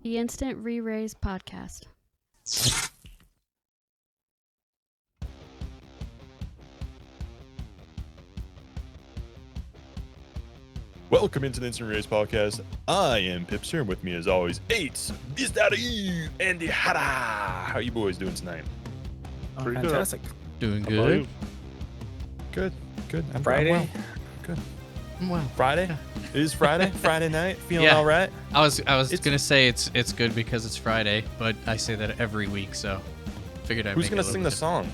The Instant Reraise Podcast. Welcome into the Instant Reraise Podcast. I am Pipster, and with me as always, Beastaru and AndyHara. How you boys doing tonight? Pretty Fantastic. Doing How good. Good. I'm Friday. well. Good. Well, Friday? It is Friday. Friday night. Feeling Yeah. all right? I was gonna say it's good because it's Friday, but I say that every week, so figured I'd Who's make gonna it a sing little the song?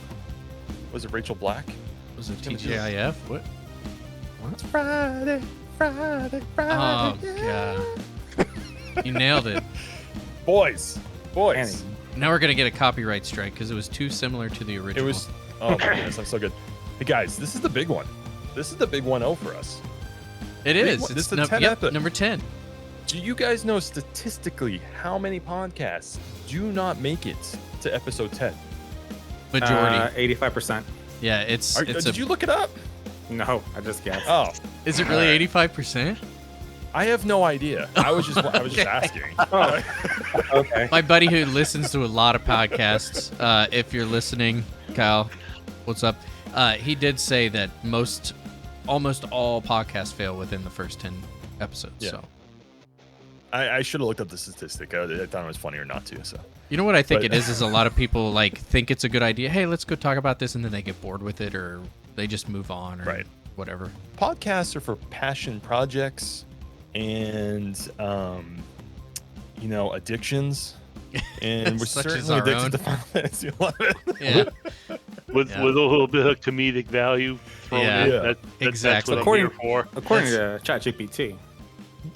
Was it Rachel Black? bit- Was it gonna do TGIF? What? It's Friday. Oh god, you nailed it. Boys. Andy. Now we're gonna get a copyright strike because it was too similar to the It original. was. Oh my goodness, I'm so good. Hey guys, this is the big one. This is the big 1-0 for us. It is. This It's is the 10th episode. number 10. Do you guys know statistically how many podcasts do not make it to episode 10? Majority. 85%. Yeah, it's Did you look it up? No, I just guessed. Oh, Is it really 85%? I have no idea. I was just asking. Oh. Okay. My buddy who listens to a lot of podcasts, if you're listening, Kyle, what's up? He did say that almost all podcasts fail within the first 10 episodes. Yeah. So I should have looked up the statistic. I thought it was funnier not to. So you know what I think But- it is a lot of people like think it's a good idea. Hey, let's go talk about this, and then they get bored with it, or they just move on, or Right. whatever. podcasts are for passion projects and addictions. And we're Such as certainly our addicted own. to Final Fantasy 11. Yeah, with Yeah. with a little bit of comedic value thrown Yeah. in. Yeah. That's Exactly. what I'm here for. According to ChatGPT,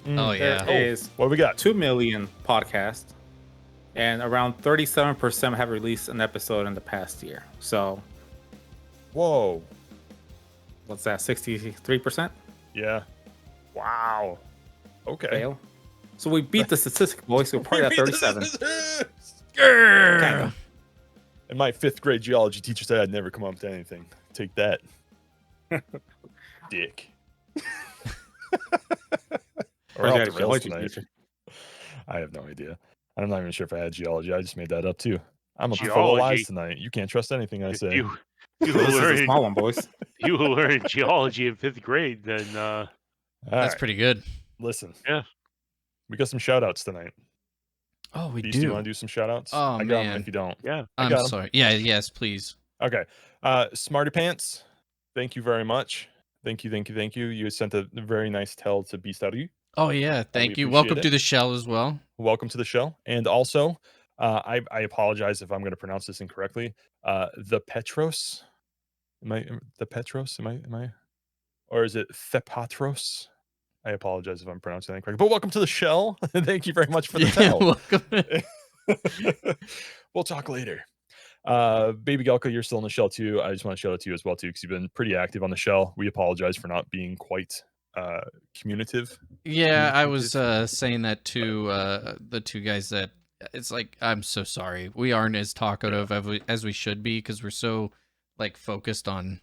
Oh yeah. there is What we got? 2 million podcasts, and around 37% have released an episode in the past year. So, Whoa. what's that, 63% Yeah. Wow. Okay. fail? So we beat the statistic, boys. So we're probably at 37. Grrr. And my 5th grade geology teacher said I'd never come up to anything. Take that. Dick. Or Or off you the got a rails geology tonight. teacher. I have no idea. I'm not even sure if I had geology. I just made that up too. I'm a full of Geology. lies tonight. You can't trust anything I say. You This is a learn small one, boys. you learn geology in 5th grade, then All That's right, pretty good. listen. Yeah. We got some shout outs tonight. Oh, we Beast, you do. want to do some shout outs? Oh, I got 'em man. if you don't. yeah. I I'm got 'em. sorry. Yeah. Yes, please. Okay. Smarty Pants, thank you very much. Thank you. You sent a very nice tell to Beastaru. Oh yeah. Thank you. appreciate Welcome it. to the shell as well. Welcome to the show. And also, I apologize if I'm going to pronounce this incorrectly. The Petros. Am I? Or is it Thepatros? I apologize if I'm pronouncing that incorrectly. But welcome to the shell. Thank you very much for the tell. Welcome. We'll talk later. Baby Galka, you're still in the shell too. I just want to shout out to you as well too, because you've been pretty active on the shell. We apologize for not being quite communicative. Yeah, I was saying that to the two guys that it's like I'm so sorry. We aren't as talkative as we should be because we're so like focused on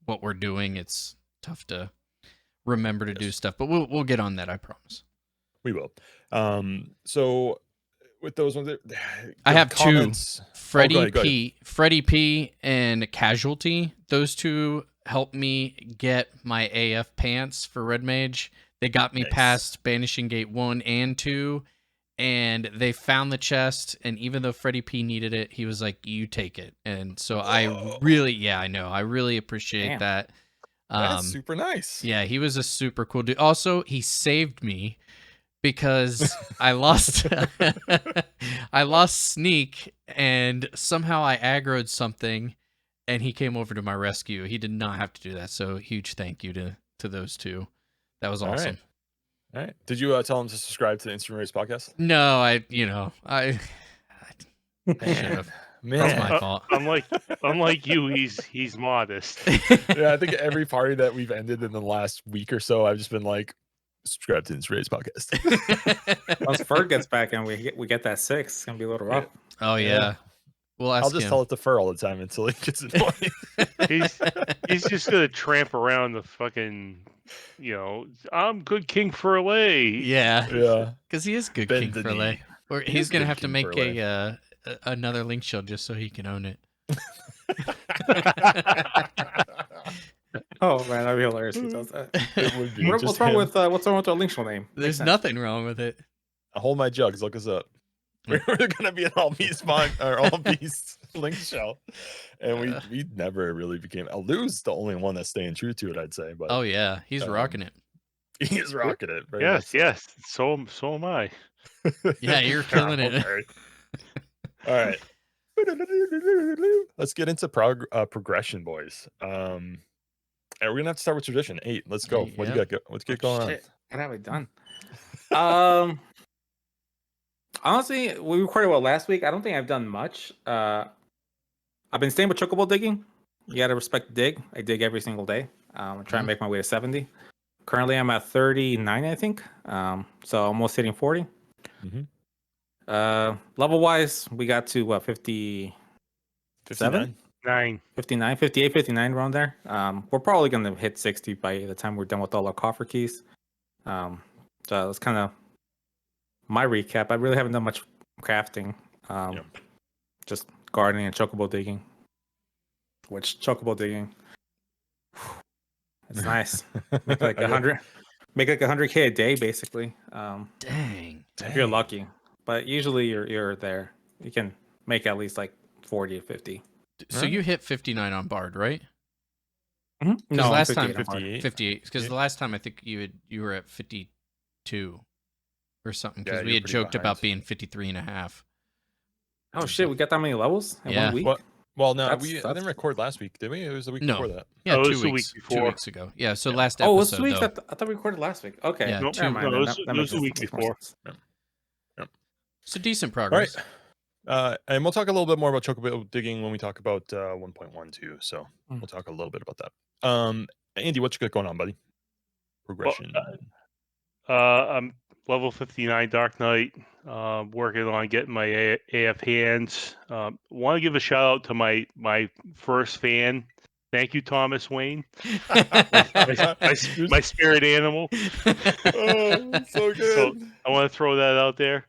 what we're doing. It's tough to remember to do Yes. stuff, but we'll get on that, I promise. We will. So with those ones, I the have two. comments- Freddie go ahead. Freddie P and Casualty. Those two helped me get my AF pants for Red Mage. They got me Nice. past Banishing Gate 1 and 2, and they found the chest, and even though Freddie P needed it, he was like, you take it. And so I really appreciate Damn. that. That's super nice. Yeah, he was a super cool dude. Also, he saved me because I lost I lost Sneak, and somehow I aggroed something and he came over to my rescue. He did not have to do that. So huge thank you to those two. That was All right. awesome. All right. Did you tell them to subscribe to the Instant Race podcast? No, I should have. Man. That's my fault. Unlike you, he's modest. Yeah, I think every party that we've ended in the last week or so, I've just been like, subscribe to the Instant Race podcast. Once Ferg gets back and we get that 6, it's gonna be a little rough. Oh yeah. Yeah. We'll ask I'll just him. tell it to Fur all the time until he gets annoying. He's just gonna tramp around the fucking, I'm good King Furlay. Yeah, Yeah. because he is good Bend King the Furlay. knee. Or He he's is gonna good have to King make Perle. another link shell just so he can own it. Oh man, that'd be hilarious if he does that. It would be. What's Just wrong him. with our link shell name? Makes There's sense. nothing wrong with it. Hold my jugs. Look us up. Mm. We're gonna be an all beast or all beast link shell, and we never really became. Lou's the only one that's staying true to it, I'd say. But Oh yeah, he's rocking it. he is rocking it. Very Yes, much so. yes. So am I. Yeah, you're killing it. Okay. All right. Let's get into progression, boys. And we're gonna have to start with tradition 8. Let's go. Eight, What do yeah. you got? Let's get going on. What have I done? Honestly, we recorded last week. I don't think I've done much. I've been staying with chocobo digging. You gotta respect the dig. I dig every single day. I'm trying to make my way to 70. Currently, I'm at 39, I think. So almost hitting 40. Level wise, we got to what 57? 59. 9. 59, 58, 59 around there. We're probably gonna hit 60 by the time we're done with all our coffer keys. So that's kind of my recap. I really haven't done much crafting. Just gardening and chocobo digging. Which chocobo digging, it's nice. Make like 100, make like 100K a day basically. Dang. If you're lucky, but usually you're there. You can make at least like 40 or 50. So you hit 59 on Bard, right? Mm-hmm. No, last 58 time on Bard. 58. Because the last time I think you were at 52 or something. Because we had joked about being 53 and a half. Oh shit, we got that many levels in 1 week? Well, no, I didn't record last week, did we? It was the week before that. Yeah, it 2 was weeks. 2 weeks ago. Yeah, so last Oh, it episode. was 2 weeks. I thought we recorded last week. Okay. Yeah, No, never mind. it That was makes the week more before. sense. So decent progress. All right. And we'll talk a little bit more about chocobo digging when we talk about 1.1 too. So we'll talk a little bit about that. Andy, what you got going on, buddy? Progression. I'm level 59 Dark Knight. Working on getting my AF hands. Want to give a shout out to my first fan. Thank you, Thomas Wayne. my spirit animal. Oh, so good. So I want to throw that out there.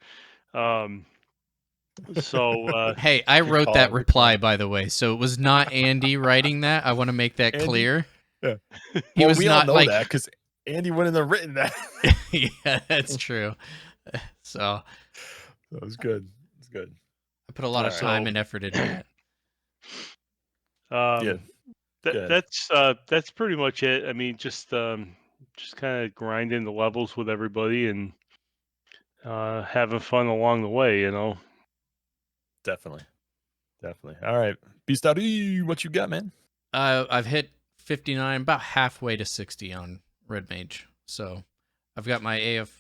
Hey, I wrote that reply, by the way. So it was not Andy writing that. I want to make that clear. Yeah. He was we not all know like that because Andy wouldn't have written that. Yeah, that's true. So that was good. It's good. I put a lot of time and effort into that. That's pretty much it. I mean, just kind of grinding the levels with everybody and having fun along the way, you know. Definitely. All right, Beastaru, what you got, man? I've hit 59, about halfway to 60 on Red Mage. So I've got my AF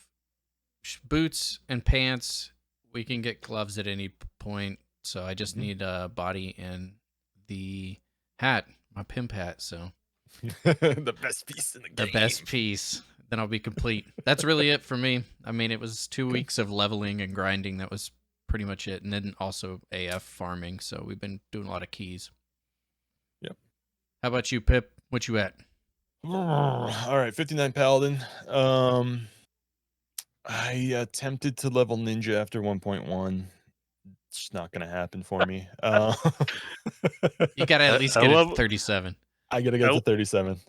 boots and pants. We can get gloves at any point. So I just need a body and the hat, my pimp hat. So the best piece in the game. The best piece. Then I'll be complete. That's really it for me. I mean, it was 2 weeks of leveling and grinding. That was pretty much it. And then also AF farming. So we've been doing a lot of keys. Yep. How about you, Pip? What you at? All right, 59 Paladin. I attempted to level Ninja after 1.1. It's not going to happen for me. You got to at least get it to 37. I got to get to 37.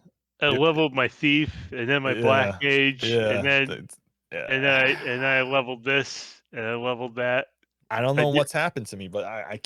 I leveled my thief and then my black mage and then I leveled this and I leveled that. I don't know what's happened to me, but I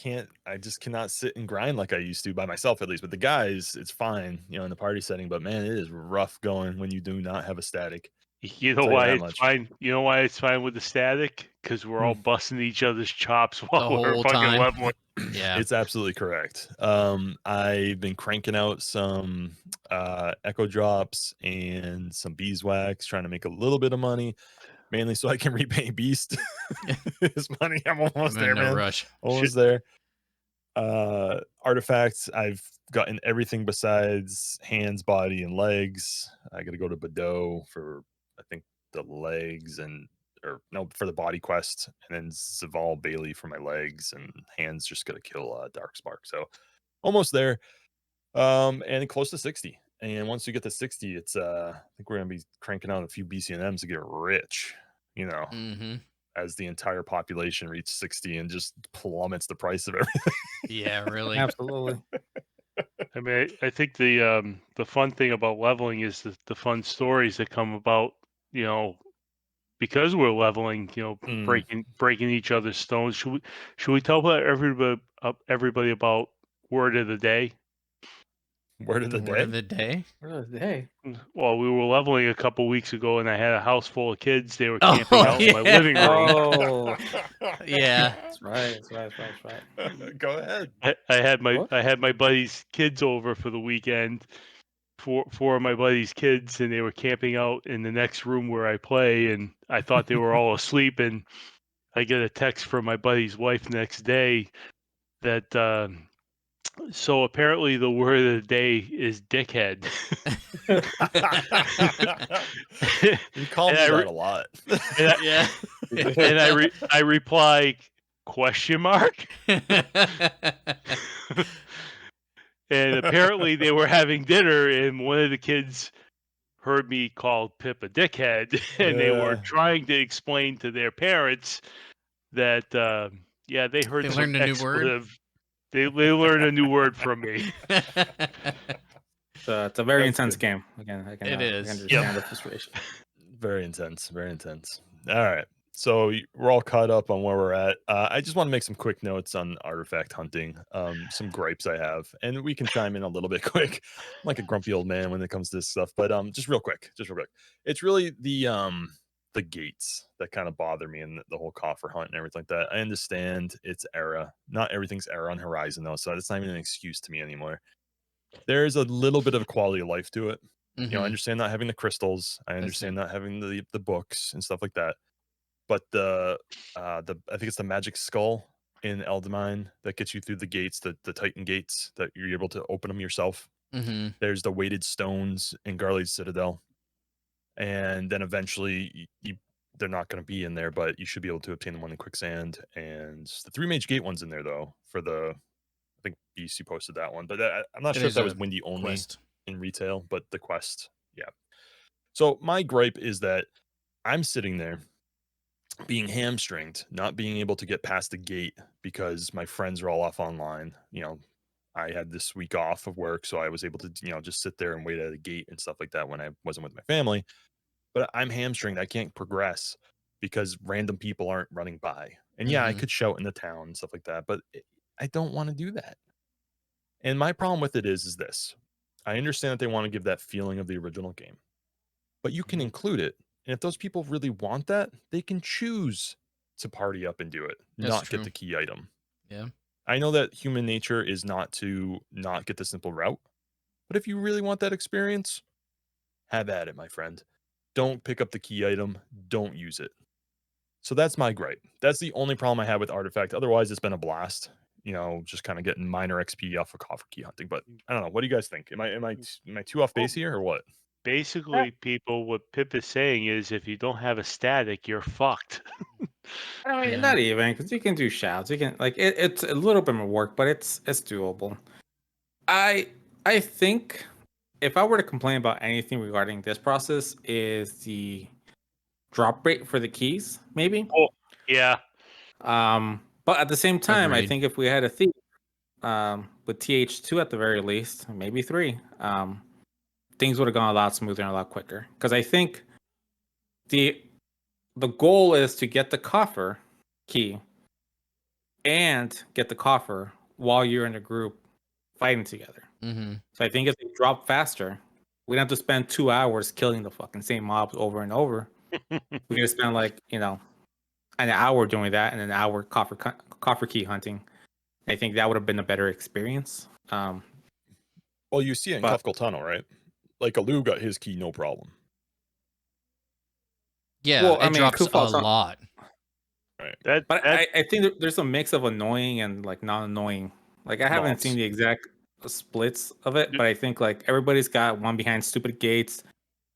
just cannot sit and grind like I used to by myself, at least. With the guys, it's fine, in the party setting, but man, it is rough going when you do not have a static. You know why it's fine? You know why it's fine with the static? Because we're all busting each other's chops while we're fucking leveling. Yeah, it's absolutely correct. I've been cranking out some echo drops and some beeswax, trying to make a little bit of money, mainly so I can repay Beast his money. I'm almost there, man. Rush. Almost there. Artifacts, I've gotten everything besides hands, body, and legs. I got to go to Bordeaux for, I think, the legs for the body quest, and then Zaval Bailey for my legs, and hands just gonna kill Darkspark. So almost there. And close to 60. And once you get to 60, it's I think we're gonna be cranking out a few BCNMs to get rich. as the entire population reaches 60 and just plummets the price of everything. Yeah, really. Absolutely. I mean, I think the fun thing about leveling is the fun stories that come about, you know, because we're leveling, you know, Mm. breaking each other's stones. Should we tell everybody about word of the day? Word of the Word day? of the day. Hey. Well, we were leveling a couple weeks ago, and I had a house full of kids. They were Oh, camping out in my yeah. living room. Oh, Yeah. that's right. That's right. Go ahead. I had What? my buddy's kids over for the weekend. Four of my buddy's kids, and they were camping out in the next room where I play, and I thought they were all asleep, and I get a text from my buddy's wife next day that so apparently the word of the day is dickhead. You call and me I that re- a lot. and I, Yeah. I reply question mark. And apparently they were having dinner, and one of the kids heard me call Pip a dickhead, and they were Yeah. trying to explain to their parents that yeah, they heard They some learned a new word. expletive. They learned a new word from me. It's a very That's intense good. game. Again, I can It is. understand the frustration. Very intense. Very intense. All right. So we're all caught up on where we're at. I just want to make some quick notes on artifact hunting. Some gripes I have, and we can chime in a little bit quick. I'm like a grumpy old man when it comes to this stuff, but just real quick. It's really the gates that kind of bother me, and the whole coffer hunt and everything like that. I understand it's era. Not everything's era on Horizon though, so it's not even an excuse to me anymore. There's a little bit of a quality of life to it. You know, I Mhm. understand not having the crystals. I understand not having the books and stuff like that. But the I think it's the magic skull in Eldamine that gets you through the gates, the Titan gates that you're able to open them yourself. Mhm. There's the weighted stones in Garly's Citadel, and then eventually they're not going to be in there, but you should be able to obtain them one in Quicksand. And the three mage gate one's in there though for the I think BC posted that one, but I'm not It sure if is that was a Windy only quest. in retail, but the quest, yeah. So my gripe is that I'm sitting there being hamstringed, not being able to get past the gate because my friends are all off online. You know, I had this week off of work, so I was able to, just sit there and wait at a gate and stuff like that when I wasn't with my family. But I'm hamstringed. I can't progress because random people aren't running by. And yeah, I Mhm. could shout in the town and stuff like that, but I don't want to do that. And my problem with it is this. I understand that they want to give that feeling of the original game, but you can include it. And if those people really want that, they can choose to party up and do it, That's not get true. the key item. Yeah. I know that human nature is not to not get the simple route, but if you really want that experience, have at it, my friend. Don't pick up the key item, don't use it. So that's my gripe. That's the only problem I have with Artifact. Otherwise, it's been a blast. Just kind of getting minor XP off of coffer key hunting. But I don't know. What do you guys think? Am I too off base here or what? Basically, people, what Pip is saying is, if you don't have a static, you're fucked. I mean, Yeah. not even because you can do shouts. You can like it's a little bit more work, but it's doable. I I think if I were to complain about anything regarding this process is the drop rate for the keys, maybe. Oh, yeah. But at the same time, I Agreed. think if we had a thief, with TH2 at the very least, maybe 3, things would have gone a lot smoother and a lot quicker. Because I think the the goal is to get the coffer key and get the coffer while you're in a group fighting together. Mhm. So I think if they drop faster, we don't have to spend 2 hours killing the fucking same mobs over and over. We can spend like an hour doing that and an hour coffer key hunting. I think that would have been a better experience. Well, you see it in But Kufkal Tunnel, right? Like Alu got his key, no problem. Yeah, well, I it mean, drops a Kufal's not, lot. Right. but That I think there's a mix of annoying and like not annoying. Like I haven't seen Mobs. the exact splits of it, but I think like everybody's got one behind stupid gates,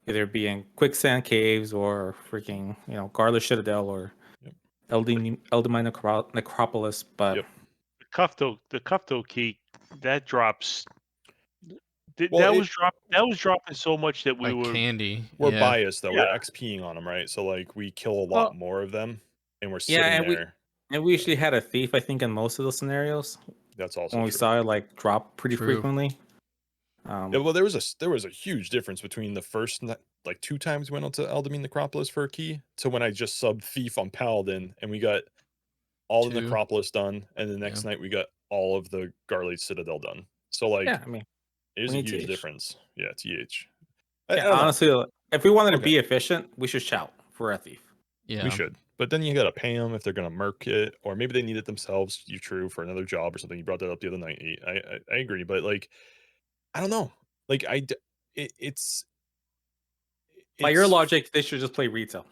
either being quicksand caves or freaking Garlish Citadel or Yep. Eldamine Necropolis. But Yep. the Kufto key that drops. Well, That was dropping so much that we Like were. candy. we're Yeah. biased though. Yeah. We're XPing on them, right? So like we kill a lot well, more of them. and we're Yeah, sitting there. and we usually had a thief, I think, in most of those scenarios That's also when we true. saw it like drop pretty True. frequently. Yeah, well, there was a huge difference between the first like 2 times we went out to Eldamine Necropolis for a key to when I just subbed Thief on Paladin and we got all the Two. Necropolis done, and the next night we got all of the Garleigh Citadel done. So like, Yeah, I mean, there's we a need huge TH. difference. Yeah, TH. I Yeah, don't know. honestly, if we wanted to Okay. be efficient, we should shout for a thief. Yeah. We should, but then you gotta pay them if they're gonna murk it, or maybe they need it themselves. You true for another job or something. You brought that up the other night. I agree, but like, I don't know. Like it's By your logic, they should just play retail.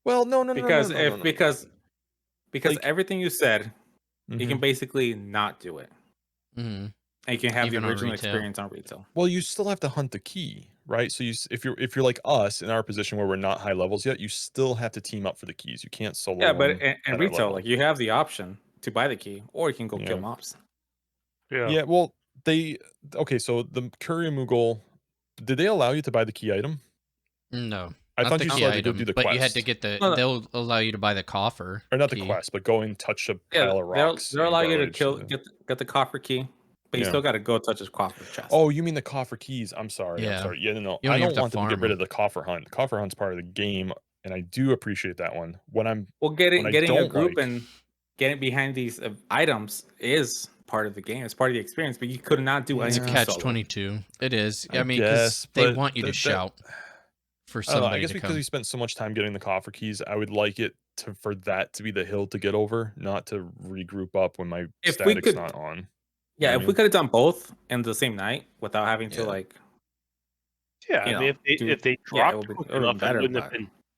well, no, Because Like, everything you said, you mhm. can basically not do it, Mm-hmm. and you can have Even the on original retail. experience on retail. Well, you still have to hunt the key, right? So if you're like us in our position where we're not high levels yet, you still have to team up for the keys. You can't solo. Yeah, but them in at our retail, level. like you have the option to buy the key, or you can go kill Yeah. mobs. Yeah. Well, okay. So the Courier Moogle, did they allow you to buy the key item? No, I not thought the you key still had to go item, do the but quest. you had to get the. No, no. They'll allow you to buy the coffer. Or not key. the quest, but go and touch a Yeah, pile of rocks. they'll allow you to Garleigh. get the coffer key, but you Yeah. still got to go touch his coffer chest. Oh, you mean the coffer keys? I'm sorry. Yeah. Yeah, no. You I only have don't to want them to get farm rid 'em. of the coffer hunt. The coffer hunt's part of the game, and I do appreciate that one. When I getting a don't group like- and getting behind these items is part of the game. It's part of the experience, but you could not do It's a anything catch solo. 22. It is. I mean, because guess, they but want you to shout for I don't know. I somebody guess to because come. we spent so much time getting the coffer keys, I would like it for that to be the hill to get over, not to regroup up when my If we static's could- not on. Yeah, You know if what we could have done both in the same night without having to Yeah. like, Yeah, I you mean, know, if they yeah, it dropped would quick have been enough, better,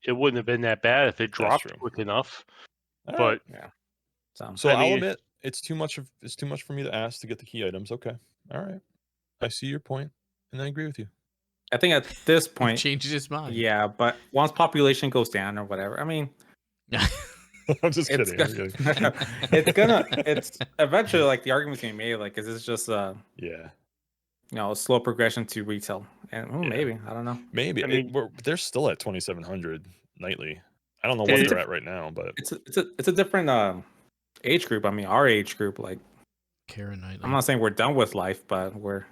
it wouldn't have been that bad if it dropped true. quick enough. All But right. yeah. So I I'll mean- admit it's too much for me to ask to get the key items. Okay. All right. I see your point, and I agree with you. I think at this He point, changed his mind. yeah, but once population goes down or whatever, I mean, I'm just it's kidding. it's eventually like the argument's gonna be made, like, is this just Yeah. a slow progression to retail? And Yeah. maybe, I don't know. Maybe. I mean- they're still at 2,700 nightly. I don't know Yeah, what it's they're at right now, but It's a different age group. I mean, our age group, like, Karen Knightley. I'm not saying we're done with life, but we're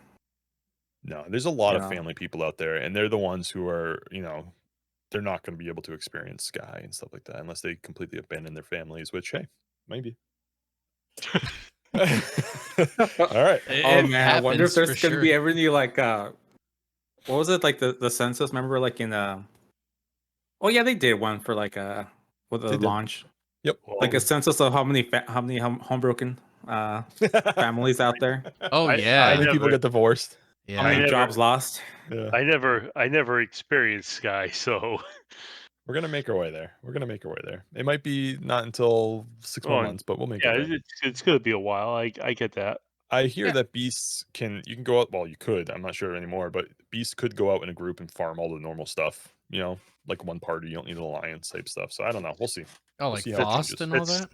no, there's a lot of Yeah. family people out there, and they're the ones who are, they're not going to be able to experience Sky and stuff like that unless they completely abandon their families, which, hey, maybe. All right. Oh man, I wonder if happens there's for gonna be sure. ever any like what was it, like the census? Remember, like in oh yeah, they did one for like with They the did. launch, Yep. like a census of how many homebroken families out there, Oh I- yeah. How many people never- get divorced? yeah. how many never- jobs lost. Yeah. I never experienced Sky, so We're gonna make our way there. It might be not until 6 more Oh, months, but we'll make yeah, it there. it's gonna be a while. I get that. I hear Yeah. that beasts you can go out. Well, you could. I'm not sure anymore, but beasts could go out in a group and farm all the normal stuff. Like one party. You don't need an alliance type stuff. So I don't know. We'll see. Oh, like see how it Frost changes. and all That's-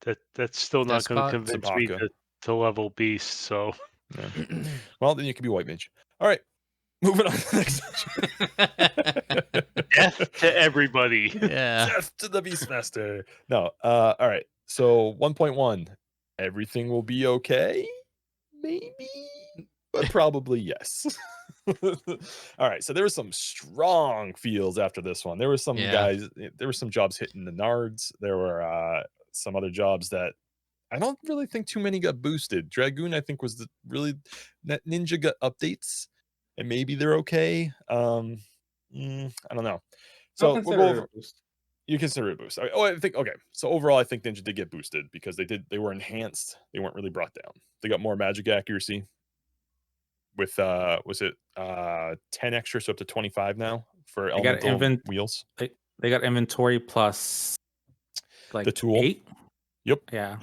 that. That's still not going to Despot? convince me Sabaka. to level beast. So Yeah. Well, then you could be white mage. All right. Moving on to the next section. death to everybody. Yeah. Death to the Beastmaster. No. All right. So 1.1. Everything will be okay. Maybe, but probably yes. All right. So there were some strong feels after this one. There were some Yeah. there were some jobs hitting the nards. There were some other jobs that I don't really think too many got boosted. Dragoon, I think, was that Ninja got updates, and maybe they're okay. I don't know. So we'll go over. You consider it a boost. I think okay. So overall, I think Ninja did get boosted because they were enhanced. They weren't really brought down. They got more magic accuracy. With was it 10 extra, so up to 25 now for They got elemental wheels. They got inventory plus like The tool. 8. Yep. Yeah.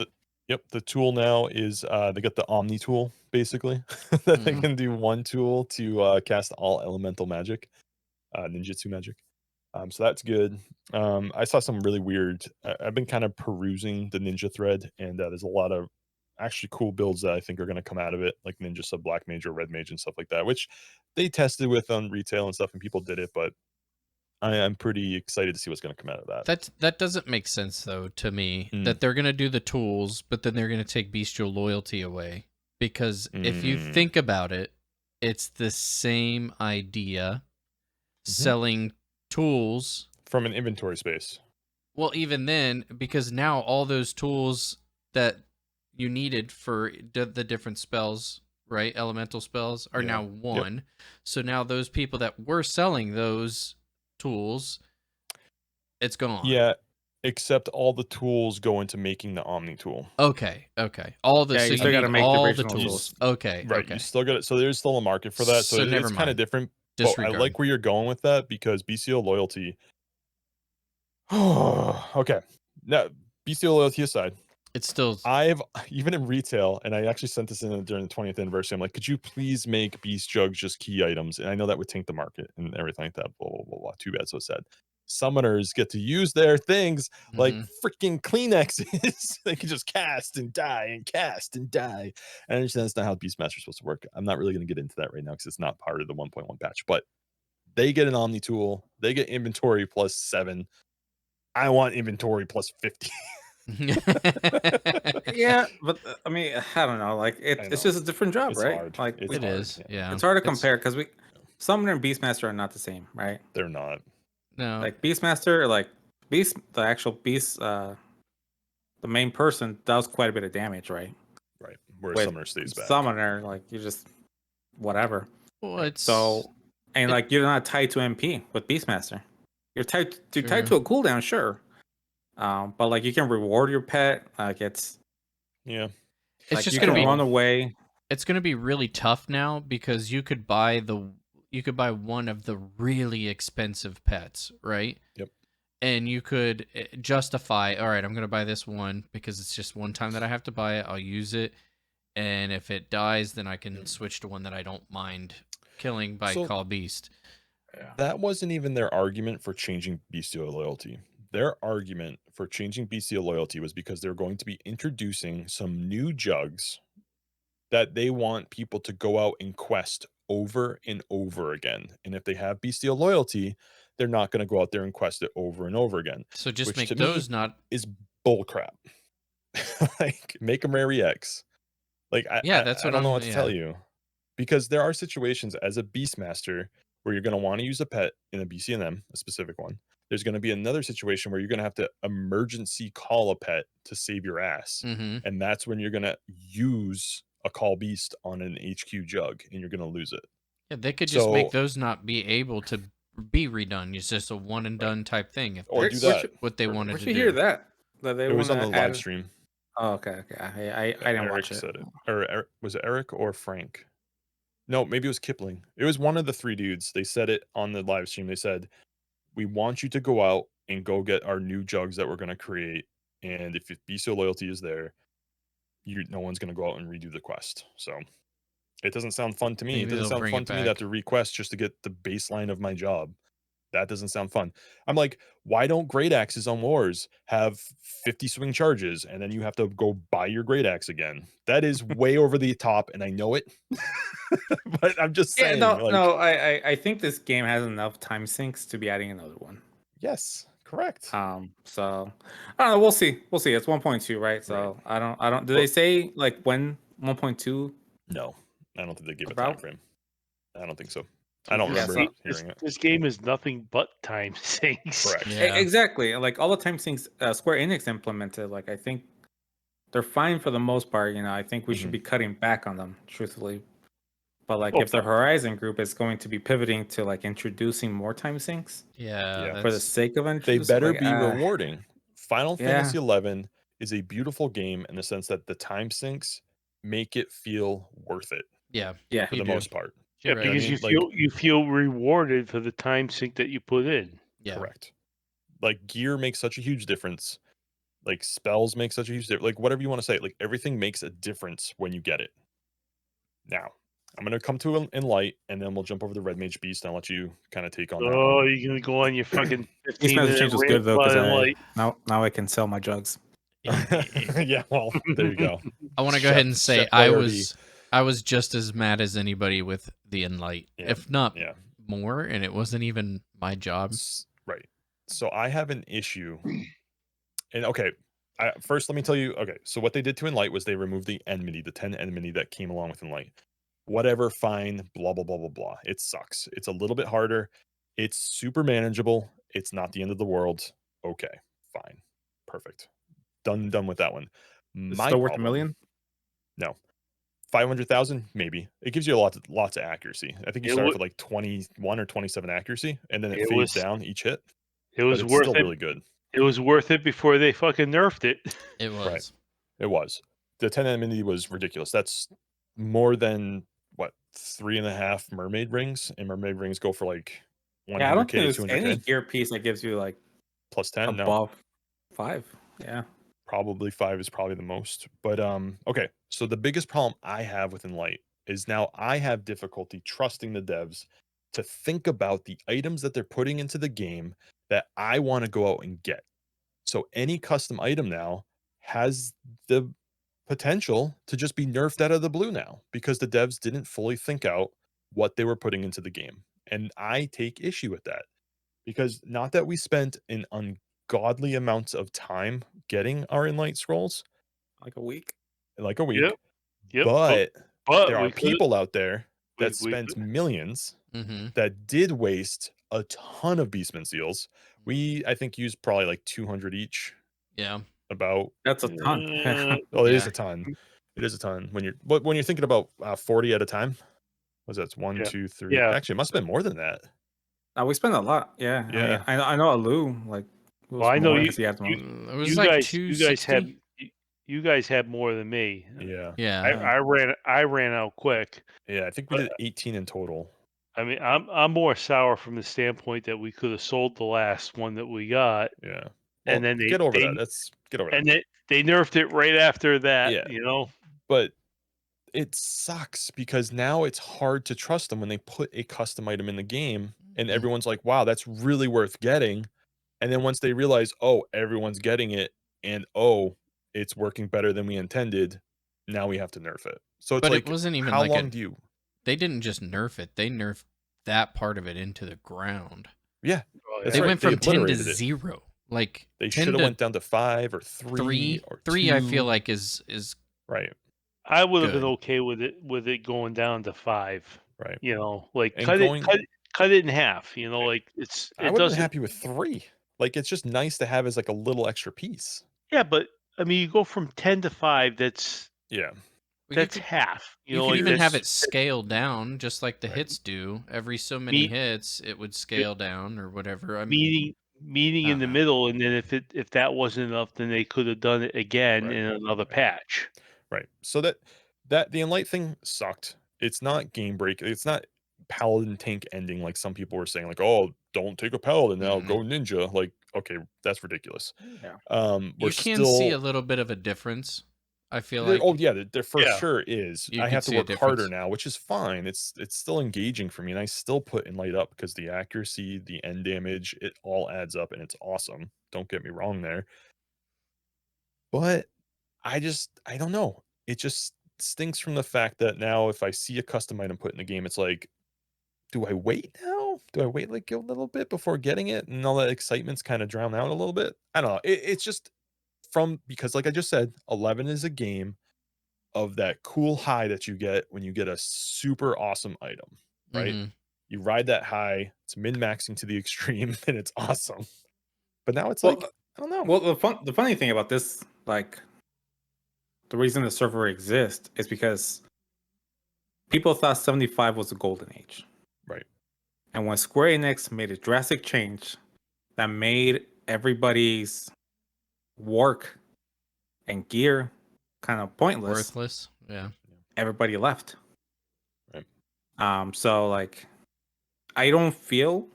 Yep, the tool now is they got the Omni tool basically that they can do one tool to cast all elemental magic, ninjutsu magic. So that's good. I saw some really weird. I've been kind of perusing the ninja thread, and there's a lot of actually cool builds that I think are going to come out of it, like ninja sub black mage or red mage and stuff like that, which they tested with on retail and stuff, and people did it, but I'm pretty excited to see what's going to come out of that. That doesn't make sense though to me Mm. that they're gonna do the tools, but then they're gonna take bestial loyalty away. Because if you think about it, it's the same idea selling tools from an inventory space. Well, even then, because now all those tools that you needed for the different spells, right? Elemental spells are now one. Yep. So now those people that were selling those tools, it's gone. Yeah, except all the tools go into making the Omni tool. Okay. All the you still got to make all the tools. Okay. Right. Okay. You still got it. So there's still a market for that. So it's kind of different. But I like where you're going with that because bestial loyalty. Okay. Now, bestial loyalty aside, it's still I've even in retail, and I actually sent this in during the 20th anniversary. I'm like, could you please make beast jugs just key items? And I know that would tank the market and everything like that. Blah blah blah. Blah. Too bad, so sad. Summoners get to use their things like freaking Kleenexes. They can just cast and die and cast and die. I understand that's not how Beastmaster's supposed to work. I'm not really going to get into that right now because it's not part of the 1.1 patch. But they get an Omni tool. They get inventory plus 7. I want inventory plus 50. Yeah, but I mean, I don't know. Like it's just a different job, it's right? Hard. Like it is. Yeah, it's hard to compare because Summoner and Beastmaster are not the same, right? They're not. No. Like Beastmaster, like the actual beast, the main person does quite a bit of damage, right? Right. Where Summoner stays back. Summoner, like you just whatever. Well, it's like you're not tied to MP with Beastmaster. You're tied to a cooldown, sure. But like you can reward your pet. Like it's just you gonna can run away. It's gonna be really tough now because you could buy one of the really expensive pets, right? Yep. And you could justify, all right, I'm gonna buy this one because it's just one time that I have to buy it. I'll use it, and if it dies, then I can switch to one that I don't mind killing by Call Beast. That wasn't even their argument for changing bestial loyalty. Their argument for changing bestial loyalty was because they're going to be introducing some new jugs that they want people to go out and quest over and over again. And if they have bestial loyalty, they're not going to go out there and quest it over and over again. So just make those not is bullcrap. Like make them rare EX. Like that's what I don't know what to tell you, because there are situations as a Beastmaster where you're going to want to use a pet in a BCNM, a specific one. There's going to be another situation where you're going to have to emergency call a pet to save your ass. And that's when you're going to use a call beast on an HQ jug and you're going to lose it. Yeah, they could just make those not be able to be redone. It's just a one and done type thing. If or do that. What they wanted to do. Where'd you hear that? It was on the live stream. Oh, okay. I didn't watch it. Said it. Or was it Eric or Frank? No, maybe it was Kipling. It was one of the 3 dudes. They said it on the live stream. They said, we want you to go out and go get our new jugs that we're going to create. And if bestial loyalty is there, no one's going to go out and redo the quest. So it doesn't sound fun to me. Maybe it doesn't sound fun to me that to request just to get the baseline of my job. That doesn't sound fun. I'm like, why don't great axes on wars have 50 swing charges and then you have to go buy your great axe again? That is way over the top, and I know it. But I'm just saying. I think this game has enough time sinks to be adding another one. Yes, correct. So I don't know. We'll see. It's 1.2, right? So right. I don't. Do they say like when 1.2? No, I don't think they give a time frame. I don't think so. I don't remember hearing it. This game is nothing but time sinks. Correct. Yeah. Exactly. Like all the time sinks Square Enix implemented, like I think they're fine for the most part. I think we should be cutting back on them, truthfully. But like if the Horizon group is going to be pivoting to like introducing more time sinks, for the sake of introducing, they better be rewarding. Final Fantasy XI is a beautiful game in the sense that the time sinks make it feel worth it. Yeah. For the most part. Yeah, because you feel rewarded for the time sink that you put in. Yeah. Correct. Like gear makes such a huge difference. Like spells make such a huge difference. Like whatever you want to say, like everything makes a difference when you get it. Now, I'm gonna come to in light, and then we'll jump over the Red Mage Beast, and I'll let you kind of take on that. Oh, you're gonna go on your fucking 15-minute change was good though, because now I can sell my jugs. Yeah, well, there you go. I want to go ahead and say I was just as mad as anybody with the Enlight, if not more, and it wasn't even my job. So I have an issue. And okay, first let me tell you. Okay, so what they did to Enlight was they removed the enmity, the 10 enmity that came along with Enlight. Whatever, fine, blah blah blah blah blah. It sucks. It's a little bit harder. It's super manageable. It's not the end of the world. Okay, fine, perfect. Done with that one. It's My still worth $1 problem. million. No, 500,000 maybe. It gives you lots of accuracy. I think you It start off wa- with like 21 or 27 accuracy, and then it it fades was down each hit. it But was it's worth still it. really good. It was worth it before they fucking nerfed it. It Right. was. It was. The 10 enmity was ridiculous. That's more than what 3.5 mermaid rings, and mermaid rings go for like Yeah, I don't think 100k, there's any 200k gear piece that gives you like plus 10. No, above 5. Yeah. probably 5 is probably the most. But okay. So the biggest problem I have with Enlight is now I have difficulty trusting the devs to think about the items that they're putting into the game that I want to go out and get. So any custom item now has the potential to just be nerfed out of the blue now because the devs didn't fully think out what they were putting into the game. And I take issue with that because not that we spent an ungodly amounts of time getting our Enlight scrolls, Like a week. like a Yep, week, yep. but But there are we could people out there that we spent millions Mm-hmm. that did waste a ton of Beastman seals. We, I think, used probably like 200 each. Yeah. About That's a ton. oh, it is Yeah. a ton. It is a ton when you're thinking about 40 at a time. Was that one, yeah 2, 3? yeah. Actually, it must have been more than that. We spend a lot. Yeah. I mean, Yeah, I know Alu like it Well, was I know more you because he had the most. It was like you guys have 260. you guys have more than me. yeah, Yeah. I ran out quick. yeah. I think we But did 18 in total. I mean, I'm more sour from the standpoint that we could have sold the last one that we got, Yeah. Well, and then get over that. Let's get over that. and they nerfed it right after that. Yeah, You know, but it sucks because now it's hard to trust them when they put a custom item in the game, and Mhm. everyone's like, "Wow, that's really worth getting." And then once they realize, "Oh, everyone's getting it," and "Oh, it's working better than we intended," now we have to nerf it. So it's But it like, wasn't even how like long do you? they didn't just nerf it. They nerfed that part of it into the ground. Yeah, oh, that's They yeah. right. went They from 10 to obliterated it. 0. Like They 10 should have to went down to 5 or 3 or 3 I feel 2. like is Right, I would have been good. okay with it going down to 5. right. You know, like And going, cut it in half. You know, like I it would have been doesn't. happy with 3. Like, it's just nice to have as like a little extra piece. Yeah, but I mean, you go from 10 to 5. Yeah, Well, That's half. You you know, could like even have it's it scale down just like the right. hits do. Every so many me hits, it would scale down or whatever. I meeting in don't the know. middle, and then if that wasn't enough, then they could have done it again Right, in another right, patch. right. So that the Enlight thing sucked. It's not game break. It's not paladin tank ending like some people were saying. Like, oh, don't take a paladin now, Mm-mm. go ninja. Like, okay, that's ridiculous. Yeah. We're You can see a still. little bit of a difference. I feel Oh like yeah, there for Yeah. sure is. you I could have to see a work harder difference. now, which is fine. It's still engaging for me, and I still put Enlight up because the accuracy, the end damage, it all adds up, and it's awesome. Don't get me wrong there. But I don't know. It just stinks from the fact that now if I see a custom item put in the game, it's like, do I wait now? Do I wait like a little bit before getting it? And all that excitement's kind of drowned out a little bit. I don't know. It's just because like I just said, 11 is a game of that cool high that you get when you get a super awesome item, right? Mm-hmm. You ride that high, it's min-maxing to the extreme, and it's awesome. But now it's Well, like, I don't know. well, the funny thing about this, like, the reason the server exists is because people thought 75 was the golden age, Right. and when Square Enix made a drastic change that made everybody's work and gear kind of pointless, Worthless. Yeah. everybody left. Right. So like, I don't feel.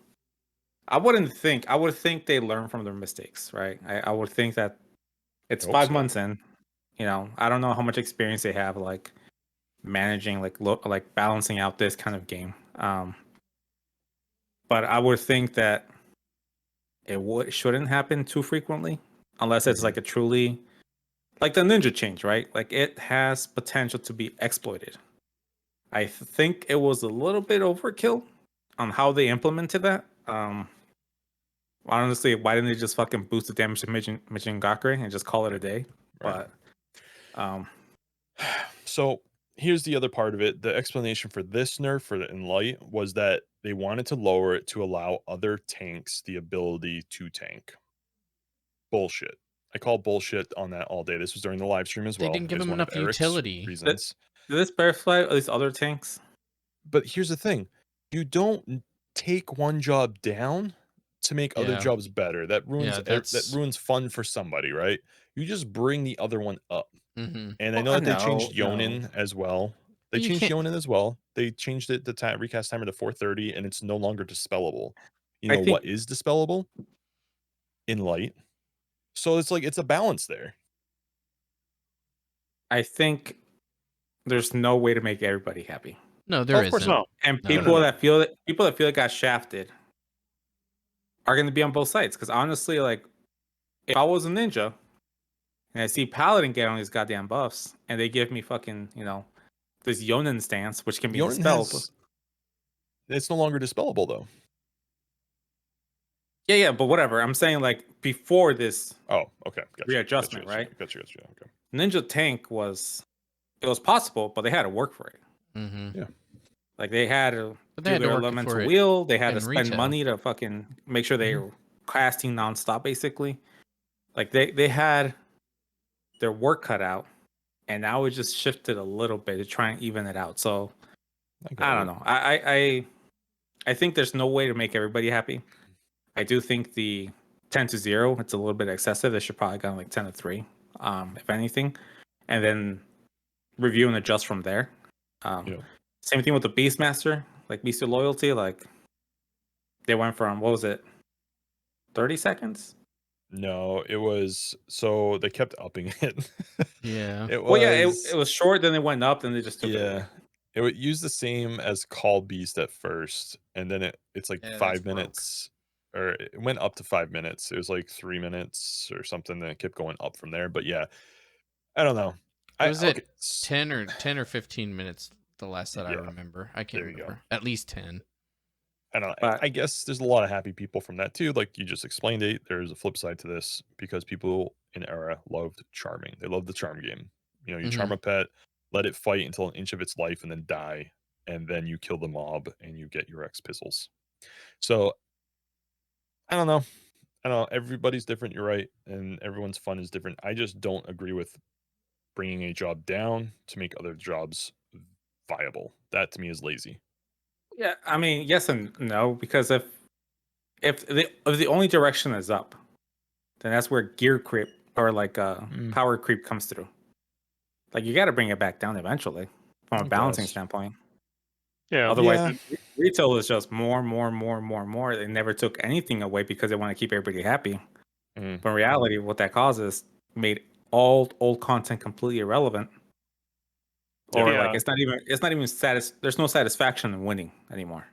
I would think they learn from their mistakes, right? I would think that it's I hope 5 so. months in. You know, I don't know how much experience they have, like managing, like balancing out this kind of game. But I would think that shouldn't happen too frequently, unless it's Mhm. like a truly like the ninja change, right? Like it has potential to be exploited. I think it was a little bit overkill on how they implemented that. Honestly, why didn't they just fucking boost the damage to Mijingakure and just call it a day? Right. But So here's the other part of it. The explanation for this nerf for the Enlight was that they wanted to lower it to allow other tanks the ability to tank. Bullshit. I call bullshit on that all day. This was during the live stream as They well. didn't give It was him one of enough Eric's utility. reasons. did this Bearfly or these other tanks? But here's the thing. You don't take one job down to make other Yeah. jobs better. That ruins Yeah, that that's ruins fun for somebody, right? You just bring the other one up. mm-hmm. And I know Well, that they changed no. Yonin as well. They But you changed can't- Yonin as well. They changed it the recast timer to 430, and it's no longer dispellable. You I know think what is dispellable? In light. So it's like it's a balance there. I think there's no way to make everybody happy. No, there Of course isn't. not. And No, people no. that feel it got shafted are going to be on both sides. Because honestly, like, if I was a ninja and I see Paladin get on these goddamn buffs, and they give me fucking, this Yonin stance, which can be Yonin dispelled. it's no longer dispellable though. Yeah, but whatever. I'm saying, like, before this Oh, okay. Gotcha. readjustment, right? Gotcha. Okay. Ninja Tank was possible, but they had to work for it. Mm-hmm. Yeah. Like, they had to But they do had to their work elemental for it wheel. They had to in spend retail. money to fucking make sure they were casting nonstop, basically. Like, they had their work cut out, and now it just shifted a little bit to try and even it out. So I don't know. I think there's no way to make everybody happy. I do think the 10-0, it's a little bit excessive. They should probably go like 10-3, if anything, and then review and adjust from there. Yeah. Same thing with the Beastmaster, like Beast of Loyalty. Like, they went from, what was it, 30 seconds? No, it was so they kept upping it. Yeah. It was Well, yeah, it was short, then it went up, then they just took it away. yeah. It would use the same as Call Beast at first, and then it's like Yeah, that's 5 broke. minutes, or it went up to 5 minutes. It was like 3 minutes or something, then it kept going up from there. But yeah, I don't know. Was it okay, 10 or 15 minutes the last that I Yeah, remember? I can't there you go. remember. At least 10. I don't know. But- I guess there's a lot of happy people from that too. Like you just explained it. There's a flip side to this because people in Era loved charming. They loved the charm game. You know, you charm a pet, let it fight until an inch of its life and then die. And then you kill the mob and you get your X pizzles. So I don't know. Everybody's different. You're right. And everyone's fun is different. I just don't agree with bringing a job down to make other jobs viable. That to me is lazy. Yeah, I mean, yes and no, because if the only direction is up, then that's where gear creep or like power creep comes through. Like, you got to bring it back down eventually from a I balancing guess. standpoint. Yeah. Otherwise, retail is just more. They never took anything away because they want to keep everybody happy. Mm. But in reality, what that causes made all old content completely irrelevant. Or Yeah. like it's not even there's no satisfaction in winning anymore.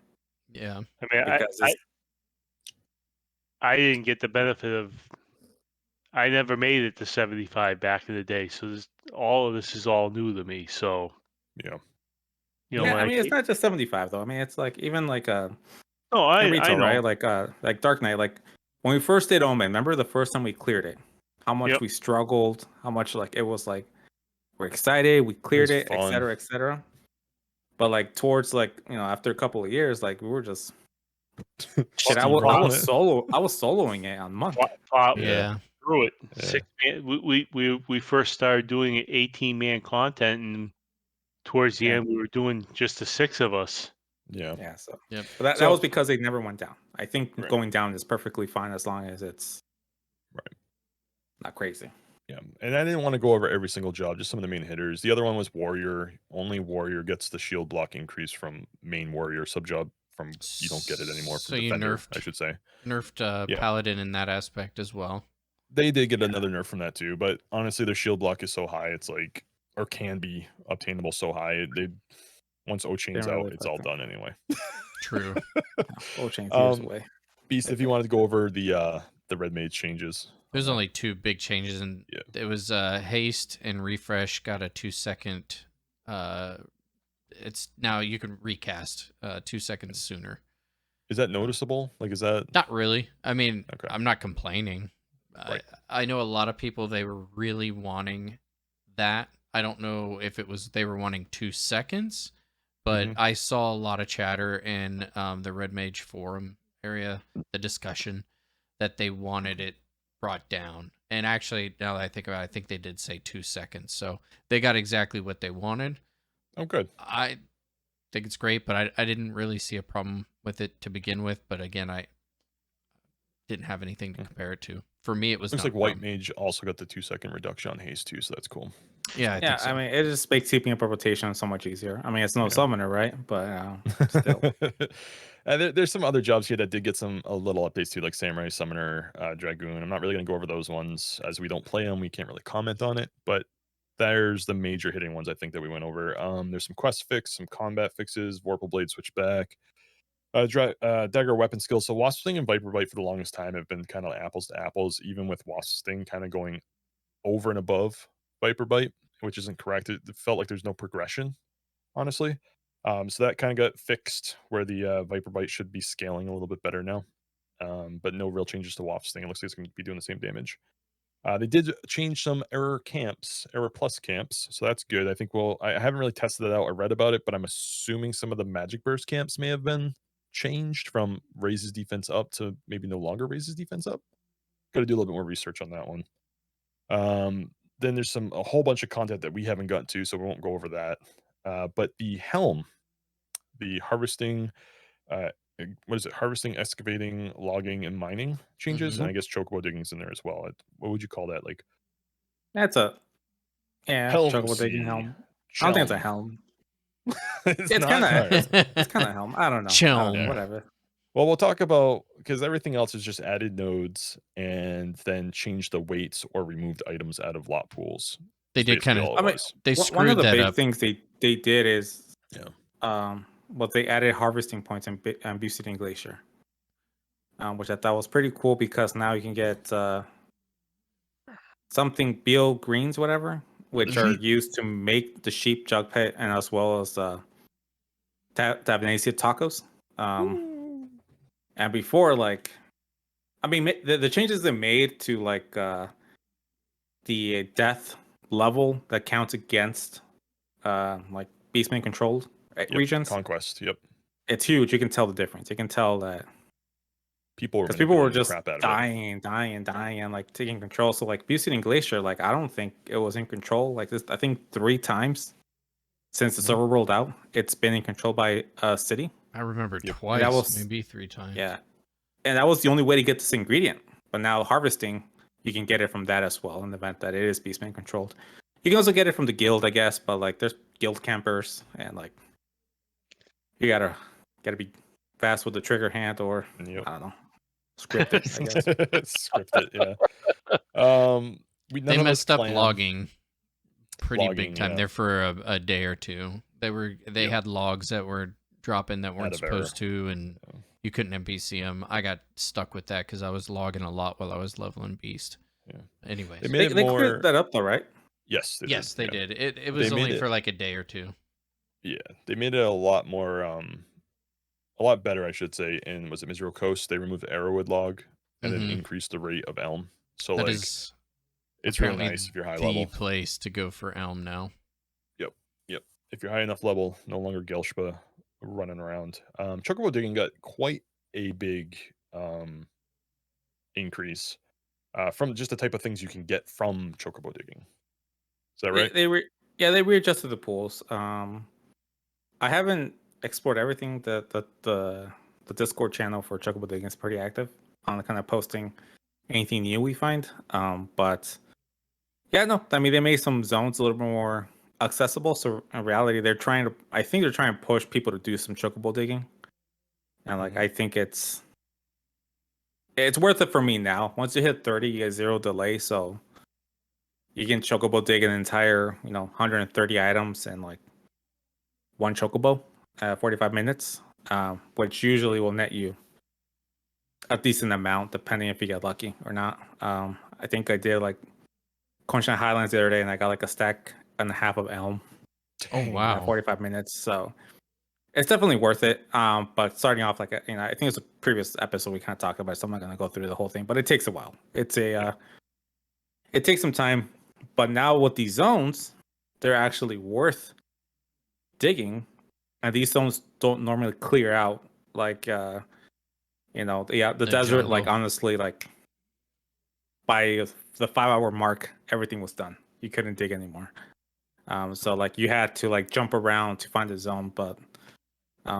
Yeah. I mean, Because I didn't get the benefit of. I never made it to 75 back in the day, so all of this is all new to me. So Yeah. you know, yeah, when I mean, it's not just 75 though. I mean, it's like even like I retail, know. right? Like Dark Knight. Like when we first did Omen, remember the first time we cleared it? How much Yep. we struggled? How much like it was like we're excited, we cleared it, fun. etc., etc. But like towards like after a couple of years, like we were just shit. I was soloing it on month. Yeah. Through it. Yeah. 6 man. We first started doing 18-man content, and towards the end we were doing just the 6 of us. Yeah. Yeah. So, Yep. but that was because they never went down. I think Right. going down is perfectly fine as long as it's Right. not crazy. Yeah. And I didn't want to go over every single job, just some of the main hitters. The other one was Warrior. Only Warrior gets the shield block increase from main Warrior sub job. From you don't get it anymore from So you Defender, nerfed- I should say. Nerfed Paladin in that aspect as well. They did get another nerf from that too, but honestly, their shield block is so high, it's like, or can be obtainable so high. Once O-Chain's They don't out, really it's put all them. done anyway. True. O-Chain's years Um, away. Beast, if you wanted to go over the Red Mage changes. There's only 2 big changes, and it was haste and refresh got a 2-second. It's now you can recast 2 seconds sooner. Is that noticeable? Like, is that Not really. I mean, okay? I'm not complaining. Right. I know a lot of people, they were really wanting that. I don't know if it was they were wanting 2 seconds, but Mhm. I saw a lot of chatter in the Red Mage forum area, the discussion that they wanted it brought down. And actually, now that I think about it, I think they did say 2 seconds. So they got exactly what they wanted. Oh, good. I think it's great, but I didn't really see a problem with it to begin with. But again, I didn't have anything to Hmm. compare it to. For me, it was Looks not like a White problem. Mage also got the 2-second reduction on haste too, so that's cool. Yeah, I Yeah, think so. I mean, it just makes keeping up a rotation so much easier. I mean, it's no Yeah. summoner, right? But still. And there's some other jobs here that did get a little updates too, like Samurai Summoner, Dragoon. I'm not really gonna go over those ones as we don't play them. We can't really comment on it, but there's the major hitting ones I think that we went over. There's some quest fix, some combat fixes, Vorpal Blade switch back, dagger weapon skills. So Wasp Sting and Viper Bite for the longest time have been kind of apples to apples, even with Wasp Sting kind of going over and above Viper Bite, which isn't correct. It felt like there's no progression, honestly. So that kind of got fixed where the Viper Bite should be scaling a little bit better now. But no real changes to Waft Sting. It looks like it's going to be doing the same damage. They did change some error plus camps, so that's good. I think I haven't really tested it out or read about it, but I'm assuming some of the Magic Burst camps may have been changed from raises defense up to maybe no longer raises defense up. Got to do a little bit more research on that one. Then there's a whole bunch of content that we haven't gotten to, so we won't go over that. But the helm, the harvesting, uh, what is it? Harvesting, excavating, logging, and mining changes, Mhm. and I guess chocobo digging's in there as well. What would you call that? Like That's a helm chocobo digging sea, helm. I don't think it's a chelm. helm. It's It's not kind all of right. it's kind of helm. I don't know. Chelm. Whatever. Well, we'll talk about because everything else is just added nodes and then change the weights or removed items out of lot pools. They Is did basically kind of all I it mean, was. they one of screwed the that big up. things they did is Yeah. well, they added harvesting points in Beastaru Glacier, which I thought was pretty cool because now you can get something Beal greens, whatever, which are Yeet. used to make the sheep jug pet and as well as Tavenacia tacos. And before, like, I mean, the changes they made to like the death level that counts against like Beastman controlled Yep. regions, Conquest. Yep. it's huge. You can tell the difference. You can tell that People were because people were manipulating the just crap out of it. dying, like taking control. So like Beastman Glacier, like I don't think it was in control. Like this, I think 3 times since the Mhm. server rolled out, it's been in control by a city. I remember Yep. And that twice, was maybe 3 times. yeah, and that was the only way to get this ingredient. But now harvesting, you can get it from that as well in the event that it is Beastman controlled. You can also get it from the guild, I guess, but like there's guild campers and like you gotta be fast with the trigger hand or Yep. I don't know, script it, I guess. Script it, yeah. None They of us messed up clan logging pretty big logging, time yeah, there for a day or two. They Yep. had logs that were dropping that weren't Out of error. supposed to, and Yeah. you couldn't NPC them. I got stuck with that because I was logging a lot while I was leveling Beast. Yeah. Anyways, They made it They more. cleared that up though, right? Yes, they yes, they did. did. It They was made only for it. like a day or two. Yeah, they made it a lot more. A lot better, I should say. In was it Misero Coast? They removed the Arrowwood log and then Mhm. increased the rate of Elm. So That like, is it's real apparently nice if you're high the level. place to go for Elm now. Yep, yep. If you're high enough level, no longer Gelshpa running around. Chocobo digging got quite a big increase from just the type of things you can get from chocobo digging. Is that right? They readjusted the pools. I haven't explored everything. The Discord channel for Chocobo Digging is pretty active on kind of posting anything new we find. But yeah, no, I mean they made some zones a little bit more accessible. So in reality, I think they're trying to push people to do some chocobo digging, and like I think it's worth it for me now. Once you hit 30, you get 0 delay, so you can chocobo dig an entire 130 items and like one chocobo, 45 minutes, which usually will net you a decent amount depending if you get lucky or not. I think I did like Conchon Highlands the other day and I got like a stack and a half of elm Oh Dang. wow! 45 minutes. So It's definitely worth it. But starting off like I think it's a previous episode we kind of talked about, so I'm not gonna go through the whole thing. But it takes a while. It takes some time. But now with these zones, they're actually worth digging, and these zones don't normally clear out like the desert. jungle. Like honestly, like by the 5-hour mark, everything was done. You couldn't dig anymore. So like you had to like jump around to find the zone, but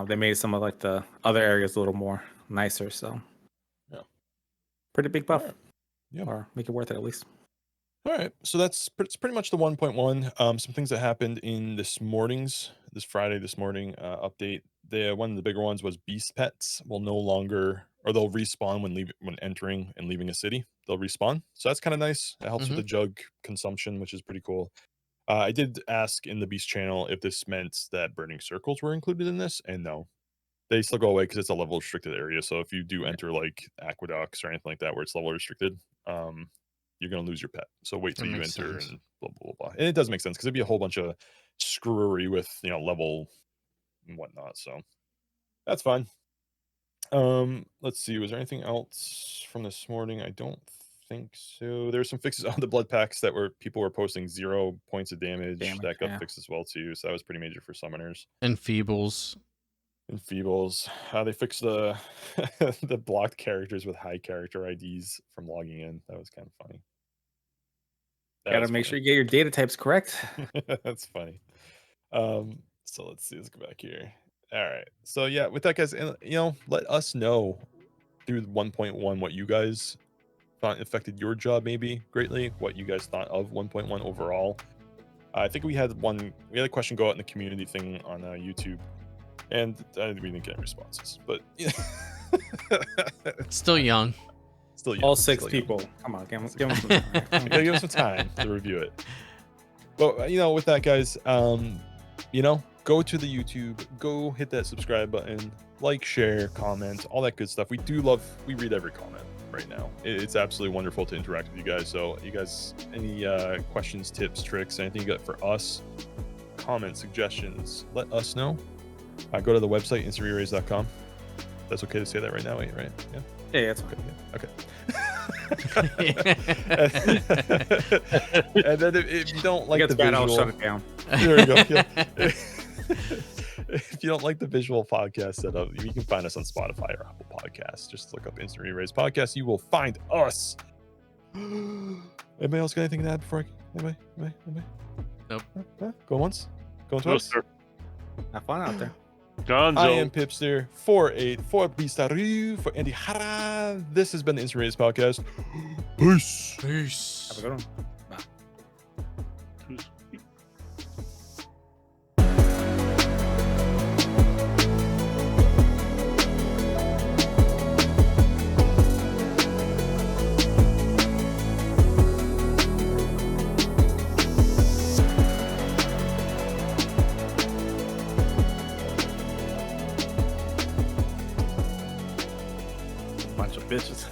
they made some of like the other areas a little more nicer. So Yeah. Pretty big buff. Alright. Yeah. Or make it worth it at least. All right, so it's pretty much the 1.1. Some things that happened in this morning update. One of the bigger ones was beast pets will no longer, or they'll respawn when entering and leaving a city. They'll respawn, so that's kind of nice. It helps with the jug consumption, which is pretty cool. I did ask in the beast channel if this meant that burning circles were included in this, and no, they still go away because it's a level restricted area. So if you do enter like aqueducts or anything like that where it's level restricted, you're going to lose your pet. So wait till you enter and blah, blah, blah. And it does make sense because it'd be a whole bunch of screwery with, level and whatnot. So that's fine. Let's see. Was there anything else from this morning? I don't think so. There's some fixes on the blood packs that people were posting 0 points of damage. That got fixed as well too. So that was pretty major for summoners. And Feebles. They fixed the the blocked characters with high character IDs from logging in. That was kind of funny. Gotta make sure you get your data types correct. That's funny. So let's see. Let's go back here. All right. So yeah, with that, guys, and let us know through 1.1 what you guys thought affected your job maybe greatly. What you guys thought of 1.1 overall. I think we had a question go out in the community thing on YouTube, and we didn't get any responses. But Still young. All 6 people. Come on, give them some time. You gotta give them some time to review it. But with that, guys, go to the YouTube, go hit that subscribe button, like, share, comment, all that good stuff. We read every comment right now. It's absolutely wonderful to interact with you guys. So you guys, any questions, tips, tricks, anything you got for us, comments, suggestions, let us know. Go to the website, instantreraise.com. That's okay to say that right now, right? Yeah. Yeah, that's okay. Okay. And then if you don't like the visual, I'll shut it down. There we go. Yeah. If you don't like the visual podcast setup, you can find us on Spotify or Apple Podcasts. Just look up Instant Reraise Podcast. You will find us. Anybody else got anything to add before anybody? Nope. Go once. Go twice. Sir. Have fun out there. Gonzo. I am Pipster 48 for Beastaru for AndyHara. This has been the Instant Reraise Podcast. Peace. Have a good one. Bunch of bitches.